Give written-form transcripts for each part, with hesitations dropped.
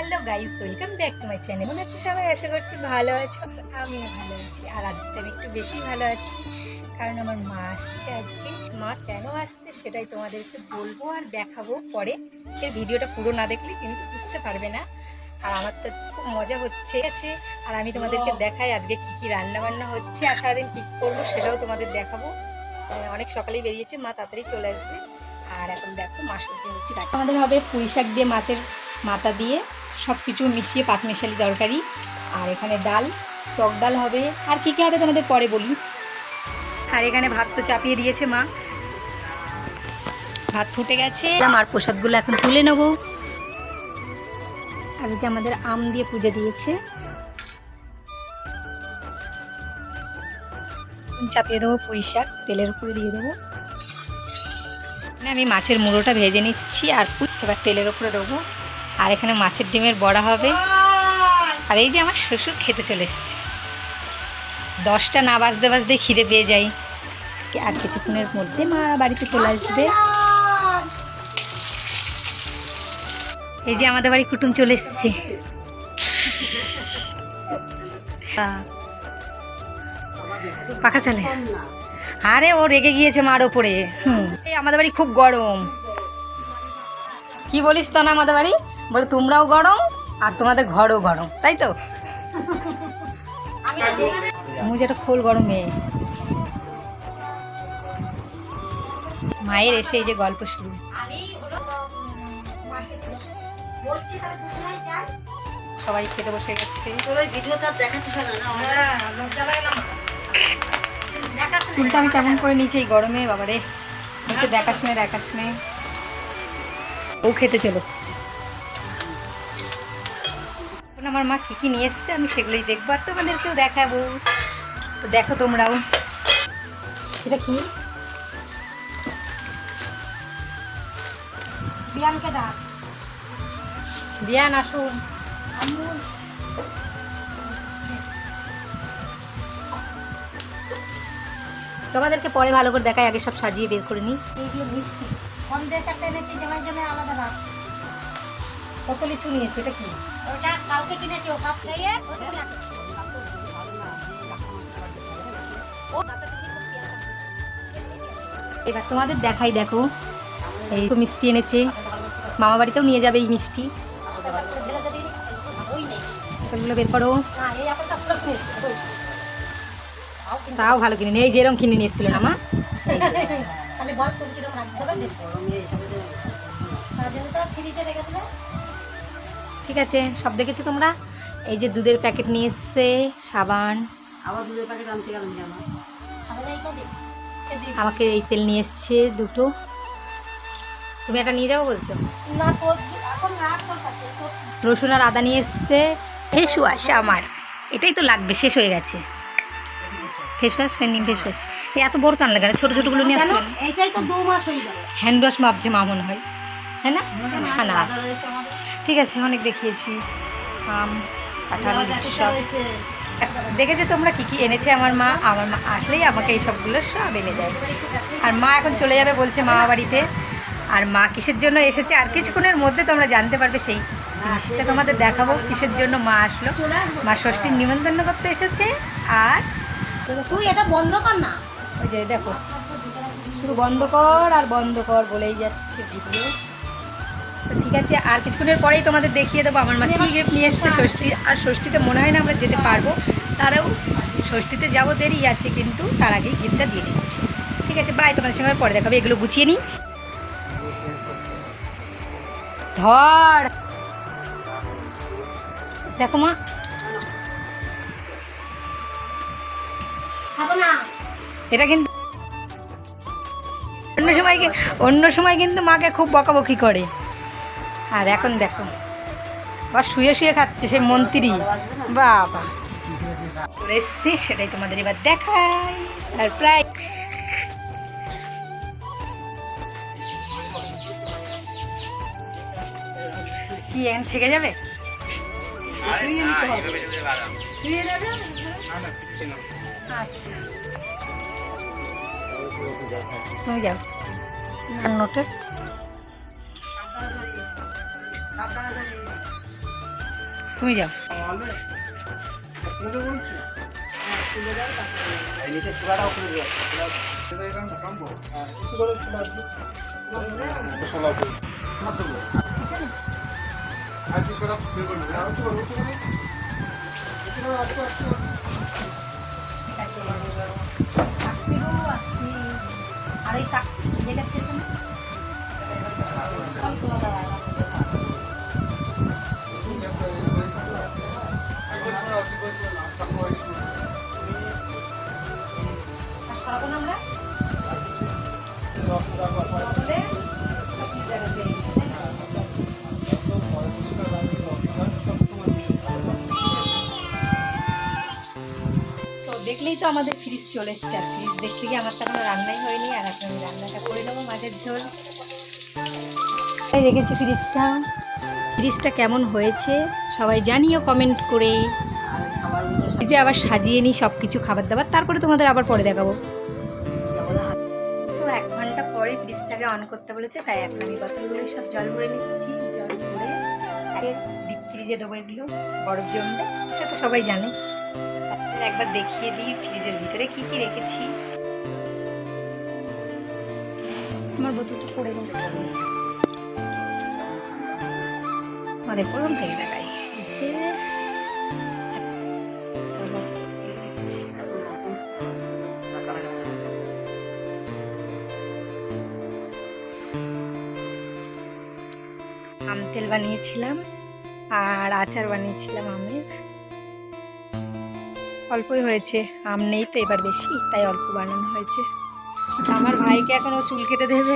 Hello guys, welcome back to my channel. মনে হচ্ছে সবাই আশা করছি ভালো আছো, আর আমিও ভালো আছি। আর আজকে আমি একটু বেশি ভালো আছি, কারণ আমার মা আসছে আজকে। মা কেন আসছে সেটাই তোমাদেরকে বলবো আর দেখাবো পরে। এর ভিডিওটা পুরো না দেখলে কিন্তু বুঝতে পারবে না। আর আমার তো খুব মজা হচ্ছে আছে। আর আমি তোমাদেরকে দেখাই আজকে কি কি রান্না বান্না হচ্ছে, আর সারাদিন কী করবো সেটাও তোমাদের দেখাবো। অনেক সকালেই বেরিয়েছে, মা তাড়াতাড়ি চলে আসবে। আর এখন দেখো মা সবজি মিষ্টি গাছ আমাদের হবে পুঁই শাক দিয়ে, মাছের মাথা দিয়ে সব কিছু মিশিয়ে পাঁচমিশালি তরকারি। আর এখানে ডাল, টক ডাল হবে। আর কী কী হবে তোমাদের পরে বলি। আর এখানে ভাত তো চাপিয়ে দিয়েছে মা, ভাত ফুটে গেছে। আমার প্রসাদগুলো এখন তুলে নেব। আজকে আমাদের আম দিয়ে পুজো দিয়েছে। চাপিয়ে দেবো পুঁই শাক, তেলের উপরে দিয়ে দেবো। আমি মাছের মুড়োটা ভেজে নিচ্ছি, আর এবার তেলের উপরে দেবো। আর এখানে মাছের ডিমের বড়া হবে। আর এই যে আমার শ্বশুর খেতে চলে এসছে। 10টা না বাজতে বাজতে খিদে পেয়ে যাই। আর কিছুক্ষণের মধ্যে মা বাড়িতে চলে আসবে। এই যে আমাদের বাড়ি কুটুম চলে এসছে। পাখা চালে। আরে ও রেগে গিয়েছে মার ওপরে। এই আমাদের বাড়ি খুব গরম। কি বলিস তো না, আমাদের বাড়ি বলে তোমরাও গরম আর তোমাদের ঘরও গরম, তাই তো? মুজেটা খোল গরমে। মায়ের এসে এই যে গল্প শুরু। সবাই খেতে বসে গেছে। চুলটা আমি কেমন করে নিচে এই গরমে, বাবারে নিচে দেখাস নে। ও খেতে চলে এসছে। এখন আমার মা কী কী নিয়ে এসছে আমি সেগুলোই দেখবো, আর তোমাদেরকেও দেখাবো। তো দেখো তোমরাও। এটা কি? বিয়ানকে ডাক। বিয়ান আসুন। তোমাদেরকে পরে ভালো করে দেখাই, আগে সব সাজিয়ে বের করে নিই। এইগুলো মিষ্টি সন্দেশ একটা এনেছি, জামাই জন্য আলাদা ভাব। কত লিচু নিয়েছি, এটা কি? ওটা কালকে কিনেছি, ও কাপ খাইয়ে। এবার তোমাদের দেখাই, দেখো এই তো মিষ্টি এনেছে। মামা বাড়িতেও নিয়ে যাবে এই মিষ্টি। এগুলো বের করো। তাও ভালো কিনে নিয়ে, এই যেরকম কিনে নিয়ে এসেছিল না মা। ঠিক আছে, সব দেখেছো তোমরা। এই যে দুধের প্যাকেট নিয়ে এসছে, সাবান। আমাকে এই তেল নিয়ে এসছে দুটো। তুমি একটা নিয়ে যাবো বলছো? রসুন আর আদা নিয়ে এসছে। ফেস ওয়াশ আমার এটাই তো লাগবে, শেষ হয়ে গেছে। ফেস ওয়াশ, নিম ফেস ওয়াশ। এত বড় তো আনলে কেন, ছোটো ছোটোগুলো নিয়ে আসলে। হ্যান্ড ওয়াশ মাপছে মা মনে হয়, তাই না? না ঠিক আছে, অনেক দেখিয়েছি। আম, কাঁঠাল, সব দেখেছো তোমরা কী কী এনেছে আমার মা। আমার মা আসলেই আমাকে এই সবগুলো সব এনে দেয়। আর মা এখন চলে যাবে বলছে মামা বাড়িতে। আর মা কিসের জন্য এসেছে আর কিছুক্ষণের মধ্যে তোমরা জানতে পারবে। সেই জিনিসটা তোমাদের দেখাবো, কিসের জন্য মা আসলো। মা ষষ্ঠীর নিমন্ত্রণ করতে এসেছে। আর তুই এটা বন্ধ কর না, ওই যে দেখো শুধু বন্ধ কর আর বন্ধ কর বলেই যাচ্ছে ভিডিও। তো ঠিক আছে, আর কিছুক্ষণের পরেই তোমাদের দেখিয়ে দেবো আমার মা কী গিফট নিয়ে এসছে ষষ্ঠী। আর ষষ্ঠীতে মনে হয় না আমরা যেতে পারবো, তারাও ষষ্ঠীতে যাবো, দেরি আছে, কিন্তু তার আগেই গিফটটা দিয়ে দেবো। ঠিক আছে, বাই, তোমাদের সঙ্গে পরে দেখাবে। এগুলো গুছিয়ে নিই। ধর দেখো মা, এটা কিন্তু অন্য সময় কিন্তু মাকে খুব বকাবকি করে। আর এখন দেখো আবার শুয়ে শুয়ে খাচ্ছে সেই মন্ত্রী। বাবা এসছে, সেটাই তোমাদের এবার দেখাই। আর প্রায় কি এখন থেকে যাবে। আচ্ছা তুমি যাও। নোটের তুমি যাও। আর এই কাক ঠিক আছে এখানে সরাবো না আমরা বলে দেখলেই তো আমাদের ফ্রিজ চলে এসছে। আর ফ্রিজ দেখতে গিয়ে আমার তো এখনো রান্নাই হয়নি। আর এখন আমি রান্নাটা করে নেবো, মাছের ঝোল রেখেছি। ফ্রিজটা কেমন হয়েছে সবাই জানিও কমেন্ট করে। ফ্রিজে আবার সাজিয়ে নিই সব কিছু খাবার দাবার, তারপরে তোমাদের আবার পরে দেখাবো। তো 1 ঘন্টা পরে ফ্রিজটাকে অন করতে বলেছে, তাই এখন আমি বোতলগুলো সব জল ভরে নিচ্ছি। জল ভরে ডিপ ফ্রিজে দেবো, এগুলো বরফ জমবে, সেটা তো সবাই জানে। একবার দেখিয়ে দিই ফ্রিজের ভিতরে কি কি রেখেছি। আমার বোতলটা পড়ে গেছে, আমাদের প্রথম থেকে দেখাই। আম তেল বানিয়েছিলাম আর আচার বানিয়েছিলাম আমের। অল্পই হয়েছে, আম নেই তো এবার বেশি, তাই অল্প বানানো হয়েছে। আমার ভাইকে এখন ও চুল কেটে দেবে।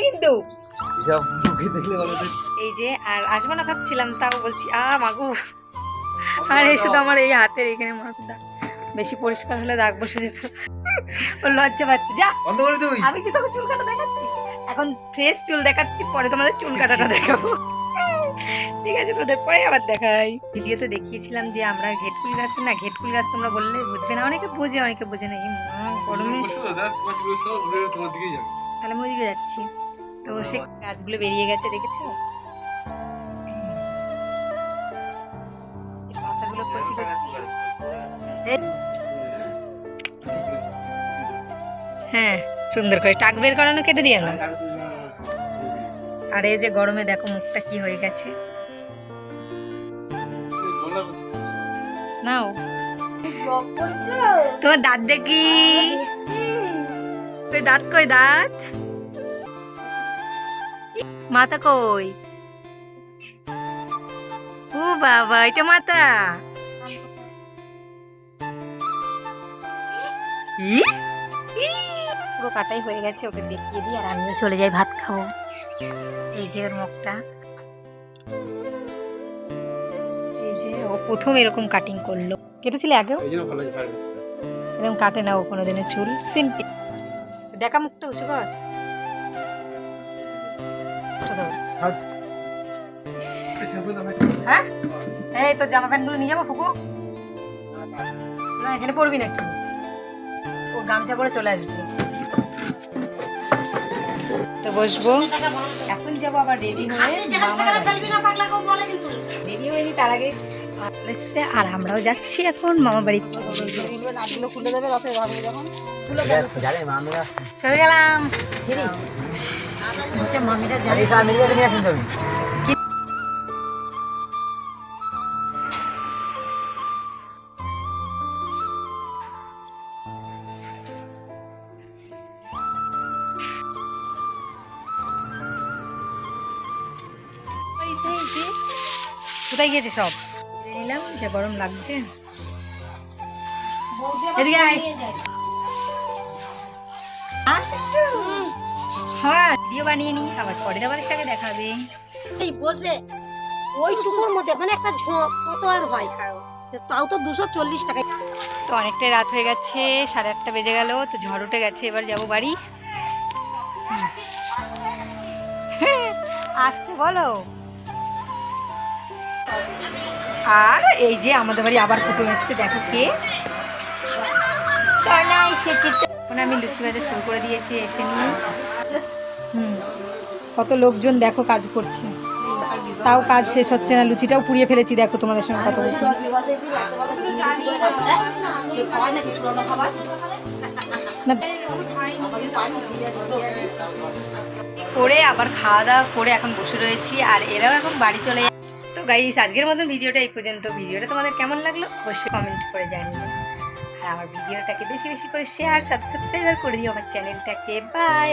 কিন্তু এই যে আর আসবো না ভাবছিলাম, তাও বলছি মাগু। আর এই শুধু আমার এই হাতের এইখানে দাগ, বেশি পরিষ্কার হলে দাগ বসে যেত। ওর লজ্জা পাচ্ছে। যা আমি কি তোকে চুল কাটা দেখাচ্ছি? এখন ফ্রেশ চুল দেখাচ্ছি, পরে তোমাদের চুল কাটাটা দেখাবো। ঠিক আছে, তোদের পরে আবার দেখাই। ভিডিওতে দেখিয়েছিলাম যে আমরা ঘেটকুল গাছ, না ঘেটকুল গাছ তোমরা বললে বুঝবে না, অনেকে বোঝে অনেকে বোঝে না। এই গরমে তাহলে আমি ওইদিকে যাচ্ছি, তো সে গাছগুলো বেরিয়ে গেছে, দেখেছো পাতাগুলো কচি কচি। হ্যাঁ সুন্দর করে টাক বের করানো, কেটে দিয়ে না। আর এই যে গরমে দেখো মুখটা কি হয়ে গেছে। নাও তোমার দাঁত দেখি, তুই দাঁত কই? দাঁত মাথা কই? ও বাবা, এটা মাথা। পুরো কাটাই হয়ে গেছে, ওকে দেখিয়ে দিই আর আমিও চলে যাই ভাত খাবো। এই যে ওর মুখটা, এই যে ও প্রথম এরকম কাটিং করলো। কেটেছিলে আগেও? এরকম কাটে না ও কোনোদিনও চুল, সিম্পল। দেখা মুখটা উঁচু কর। হ্যাঁ এই তোর জামা প্যান্ট গুলো নিয়ে যাবো ফুকু? না এখানে পরবি নাকি? ও গামছা পরে চলে আসবে। তো বসবো এখন, যাবো আবার রেডি হয়ে। রেডি হয়নি তার আগে আর আমরাও যাচ্ছি এখন মামা বাড়ি। খুলে দেবে চলে গেলাম। মামিরা জানি কোথায় গিয়েছে সব নিলাম, যে গরম লাগছে। এদিকে আয়। হ্যাঁ ভিডিও বানিয়ে নি, আবার পরে আবার সাথে দেখাবে। এই বসে ওই চুকুর মধ্যে মানে একটা ঝোঁক কত আর হয়, তাও তো 240 টাকা। তো অনেকটাই রাত হয়ে গেছে, 8:30 বেজে গেল। তো ঝড় উঠে গেছে, এবার যাবো বাড়ি। আসতে বলো। আর এই যে আমাদের বাড়ি আবার কুটুম এসছে, দেখো কে। এখন আমি লুচি ভাজা শুরু করে দিয়েছি এসে নিয়ে। কত লোকজন দেখো কাজ করছে, তাও কাজ শেষ হচ্ছে না। লুচিটাও পুড়িয়ে ফেলেছি দেখো তোমাদের সঙ্গে কথা বলতে। না করে আবার খাওয়া দাওয়া করে এখন বসে রয়েছি, আর এরাও এখন বাড়ি চলে যায়। তো গাইস আজকের মতন ভিডিওটা এই পর্যন্ত। ভিডিওটা তোমাদের কেমন লাগলো অবশ্যই কমেন্ট করে জানিও, আর আমার ভিডিওটাকে বেশি বেশি করে শেয়ার সাবস্ক্রাইব করে দিও আমার চ্যানেলটাকে। বাই।